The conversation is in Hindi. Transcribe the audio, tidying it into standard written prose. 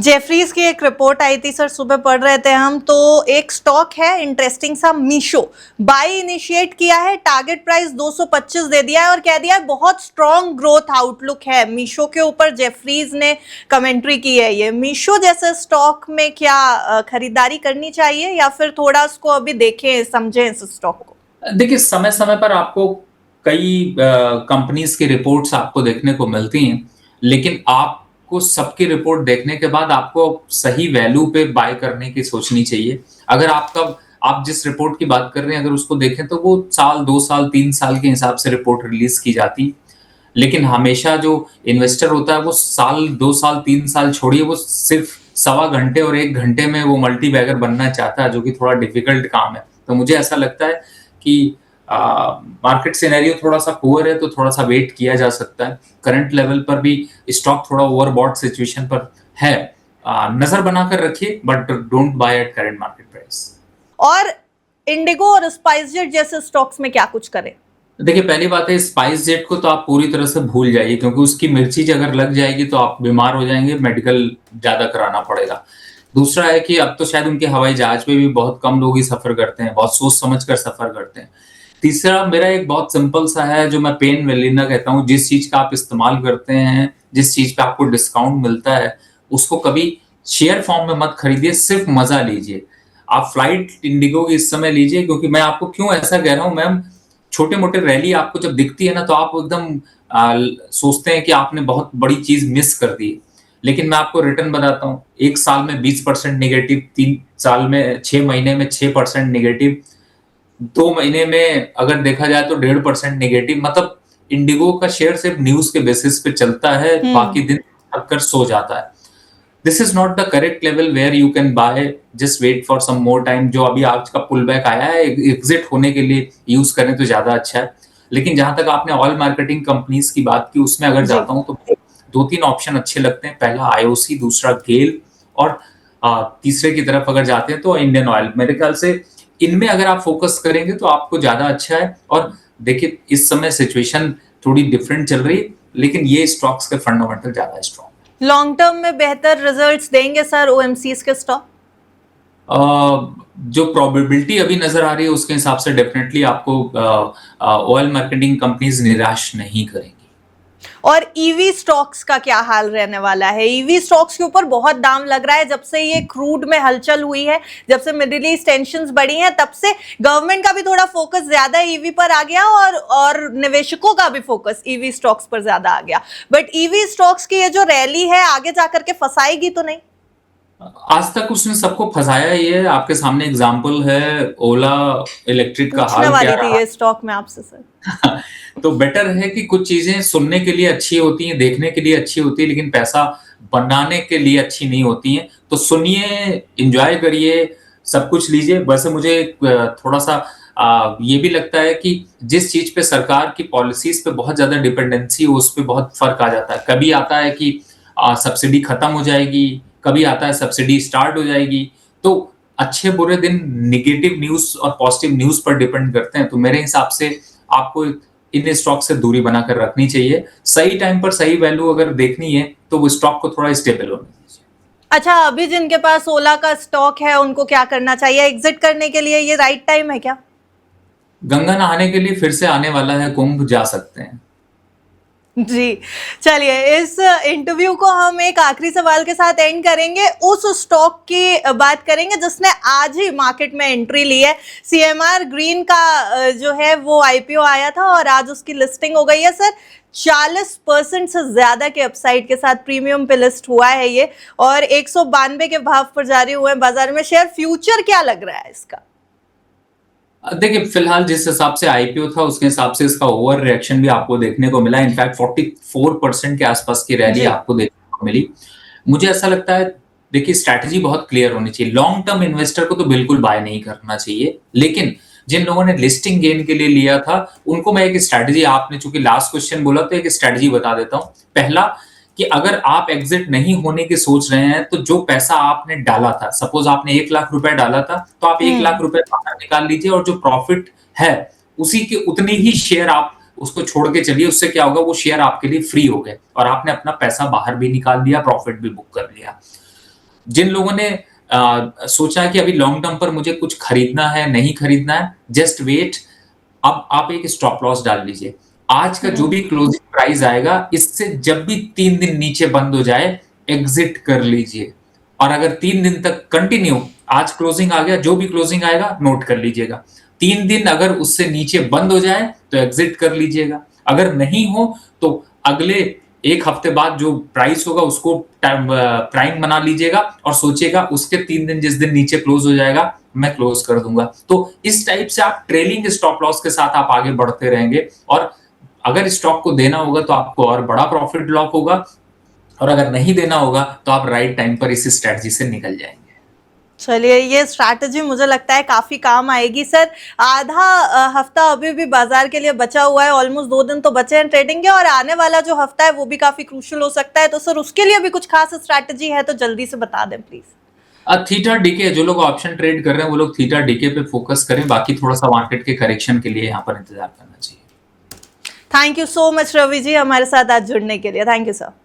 जेफरीज की एक रिपोर्ट आई थी सर, सुबह पढ़ रहे थे हम, तो एक स्टॉक है इंटरेस्टिंग सा, मीशो। बाय इनिशिएट किया है, टारगेट प्राइस 225 दे दिया है और कह दिया है बहुत स्ट्रॉन्ग ग्रोथ आउटलुक है मीशो के ऊपर। जेफरीज ने कमेंट्री की है। ये मीशो जैसे स्टॉक में क्या खरीदारी करनी चाहिए या फिर थोड़ा उसको अभी देखें समझें इस स्टॉक को? देखिए, समय समय पर आपको कई कंपनीज की रिपोर्ट्स आपको देखने को मिलती हैं, लेकिन आपको सबकी रिपोर्ट देखने के बाद आपको सही वैल्यू पे बाय करने की सोचनी चाहिए। अगर आप जिस रिपोर्ट की बात कर रहे हैं, अगर उसको देखें तो वो साल, 2 साल, 3 साल के हिसाब से रिपोर्ट रिलीज की जाती। लेकिन हमेशा जो इन्वेस्टर होता है वो साल, 2 साल, 3 साल छोड़िए, वो सिर्फ सवा घंटे और 1 घंटे में वो मल्टी बैगर बनना चाहता है, जो कि थोड़ा डिफिकल्ट काम है। तो मुझे ऐसा लगता है कि मार्केट सिनेरियो थोड़ा-सा पुअर है, तो थोड़ा-सा वेट किया जा सकता है। करंट लेवल पर भी स्टॉक थोड़ा ओवरबॉट सिचुएशन पर है। नज़र बनाकर रखिए, but don't by at current market price. और इंडिगो और स्पाइसजेट जैसे स्टॉक्स में क्या कुछ करें? देखिए, पहली बात है, स्पाइस जेट को तो आप पूरी तरह से भूल जाइए, क्योंकि उसकी मिर्ची अगर लग जाएगी तो आप बीमार हो जाएंगे, मेडिकल ज्यादा कराना पड़ेगा। दूसरा है कि अब तो शायद उनके हवाई जहाज पे भी बहुत कम लोग ही सफर करते हैं, बहुत सोच समझ कर सफर करते हैं। तीसरा मेरा एक बहुत सिंपल सा है, जो मैं पेन वेलिना कहता हूँ, जिस चीज का आप इस्तेमाल करते हैं, जिस चीज पे आपको डिस्काउंट मिलता है, उसको कभी शेयर फॉर्म में मत खरीदिए, सिर्फ मजा लीजिए। आप फ्लाइट इंडिगो की इस समय लीजिए, क्योंकि मैं आपको क्यों ऐसा कह रहा हूँ मैम, छोटे मोटे रैली आपको जब दिखती है ना, तो आप एकदम सोचते हैं कि आपने बहुत बड़ी चीज मिस कर दी। लेकिन मैं आपको रिटर्न बताता हूँ, 1 साल में 20% नेगेटिव, 3 साल में 6 महीने में 6% नेगेटिव, 2 महीने में अगर देखा जाए तो 1.5% नेगेटिव। मतलब इंडिगो का शेयर सिर्फ न्यूज के बेसिस पे चलता है, बाकी दिन थक कर सो जाता है। This is not the correct level where you can buy, just wait for some more time. जो अभी आज का पुल बैक आया है, एग्जिट होने के लिए यूज करें तो ज्यादा अच्छा है। लेकिन जहां तक आपने ऑयल मार्केटिंग कंपनीज की बात की, उसमें अगर जाता हूं तो 2-3 ऑप्शन अच्छे लगते हैं। पहला आईओसी, दूसरा गेल, और तीसरे की तरफ अगर जाते हैं तो इंडियन ऑयल। मेरे ख्याल से इनमें अगर आप फोकस करेंगे तो आपको ज्यादा अच्छा है। और देखिए, इस समय सिचुएशन थोड़ी डिफरेंट चल रही है, लेकिन ये स्टॉक्स के फंडामेंटल ज्यादा स्ट्रॉन्ग। लॉन्ग टर्म में बेहतर रिजल्ट्स देंगे सर ओएमसीज के स्टॉक? जो प्रोबेबिलिटी अभी नजर आ रही है उसके हिसाब से डेफिनेटली आपको ऑयल मार्केटिंग कंपनीज निराश नहीं करेंगी। और ईवी स्टॉक्स का क्या हाल रहने वाला है? ईवी स्टॉक्स के ऊपर बहुत दाम लग रहा है जब से ये क्रूड में हलचल हुई है, जब से मिडिल ईस्ट टेंशंस बढ़ी हैं, तब से गवर्नमेंट का भी थोड़ा फोकस ज्यादा ईवी पर आ गया और निवेशकों का भी फोकस ईवी स्टॉक्स पर ज्यादा आ गया। बट ईवी स्टॉक्स की ये जो रैली है आगे जाकर के फंसाएगी तो नहीं? आज तक उसने सबको फंसाया ही है। आपके सामने एग्जांपल है, ओला इलेक्ट्रिक का पूछने हाल क्या वाली थी रहा। ये स्टॉक में आपसे सर। तो बेटर है कि कुछ चीजें सुनने के लिए अच्छी होती हैं, देखने के लिए अच्छी होती है, लेकिन पैसा बनाने के लिए अच्छी नहीं होती हैं। तो सुनिए, एंजॉय करिए, सब कुछ लीजिए। वैसे मुझे थोड़ा सा ये भी लगता है कि जिस चीज पे सरकार की पॉलिसीज पे बहुत ज्यादा डिपेंडेंसी हो, उस पे बहुत फर्क आ जाता है। कभी आता है कि सब्सिडी खत्म हो जाएगी, कभी आता है सब्सिडी स्टार्ट हो जाएगी। तो अच्छे बुरे दिन निगेटिव न्यूज और पॉजिटिव न्यूज पर डिपेंड करते हैं। तो मेरे हिसाब से आपको इन स्टॉक से दूरी बनाकर रखनी चाहिए। सही टाइम पर सही वैल्यू अगर देखनी है तो वो स्टॉक को थोड़ा स्टेबल होना चाहिए। अच्छा, अभी जिनके पास ओला का स्टॉक है उनको क्या करना चाहिए? एग्जिट करने के लिए ये राइट टाइम है क्या? गंगा नहाने के लिए फिर से आने वाला है कुंभ, जा सकते हैं। जी, चलिए इस इंटरव्यू को हम एक आखिरी सवाल के साथ एंड करेंगे। उस स्टॉक की बात करेंगे जिसने आज ही मार्केट में एंट्री ली है। सीएमआर ग्रीन का जो है वो आईपीओ आया था और आज उसकी लिस्टिंग हो गई है सर। 40% से ज्यादा के अपसाइड के साथ प्रीमियम पे लिस्ट हुआ है ये, और 192 के भाव पर जारी हुए हैं बाजार में शेयर। फ्यूचर क्या लग रहा है इसका? देखिए, फिलहाल जिस हिसाब से आईपीओ था उसके हिसाब से इसका ओवर रिएक्शन भी आपको देखने को मिला। इनफैक्ट 44% के आसपास की रैली आपको देखने को मिली। मुझे ऐसा लगता है, देखिए, स्ट्रैटेजी बहुत क्लियर होनी चाहिए। लॉन्ग टर्म इन्वेस्टर को तो बिल्कुल बाय नहीं करना चाहिए, लेकिन जिन लोगों ने लिस्टिंग गेन के लिए लिया था उनको मैं एक स्ट्रैटेजी, आपने चूंकि लास्ट क्वेश्चन बोला तो एक स्ट्रैटेजी बता देता हूं। पहला, कि अगर आप एग्जिट नहीं होने की सोच रहे हैं तो जो पैसा आपने डाला था, सपोज आपने 1 लाख रुपए डाला था, तो आप 1 लाख रुपए बाहर निकाल लीजिए और जो प्रॉफिट है उसी के उतनी ही शेयर आप उसको छोड़ के चलिए। उससे क्या होगा, वो शेयर आपके लिए फ्री हो गए और आपने अपना पैसा बाहर भी निकाल दिया, प्रॉफिट भी बुक कर लिया। जिन लोगों ने सोचा कि अभी लॉन्ग टर्म पर मुझे कुछ खरीदना है, नहीं खरीदना है, जस्ट वेट। अब आप एक स्टॉप लॉस डाल लीजिए। आज का जो भी क्लोजिंग प्राइस आएगा, इससे जब भी 3 दिन नीचे बंद हो जाए, एग्जिट कर लीजिए। और अगर 3 दिन तक कंटिन्यू, आज क्लोजिंग आ गया, जो भी क्लोजिंग आएगा नोट कर लीजिएगा। 3 दिन अगर उससे नीचे बंद हो जाए तो एग्जिट कर लीजिएगा। अगर नहीं हो तो अगले एक हफ्ते बाद जो प्राइस होगा उसको प्राइम बना लीजिएगा और सोचिएगा उसके 3 दिन जिस दिन नीचे क्लोज हो जाएगा मैं क्लोज कर दूंगा। तो इस टाइप से आप ट्रेलिंग स्टॉप लॉस के साथ आप आगे बढ़ते रहेंगे, और अगर स्टॉक को देना होगा तो आपको और बड़ा प्रॉफिट लॉक होगा, और अगर नहीं देना होगा तो आप राइट टाइम पर इस स्ट्रेटजी से निकल जाएंगे। चलिए, ये स्ट्रैटेजी मुझे लगता है काफी काम आएगी सर। आधा हफ्ता अभी भी बाजार के लिए बचा हुआ है, ऑलमोस्ट 2 दिन तो बचे हैं ट्रेडिंग के, और आने वाला जो हफ्ता है वो भी काफी क्रूशियल हो सकता है। तो सर उसके लिए भी कुछ खास स्ट्रैटेजी है तो जल्दी से बता दें प्लीज। थीटा डीके, जो लोग ऑप्शन ट्रेड कर रहे हैं वो लोग थीटा डीके पे फोकस करें, बाकी थोड़ा सा मार्केट के करेक्शन के लिए यहाँ पर इंतजार करना चाहिए। Thank you so much Ravi ji हमारे साथ आज जुड़ने के लिए। Thank you sir.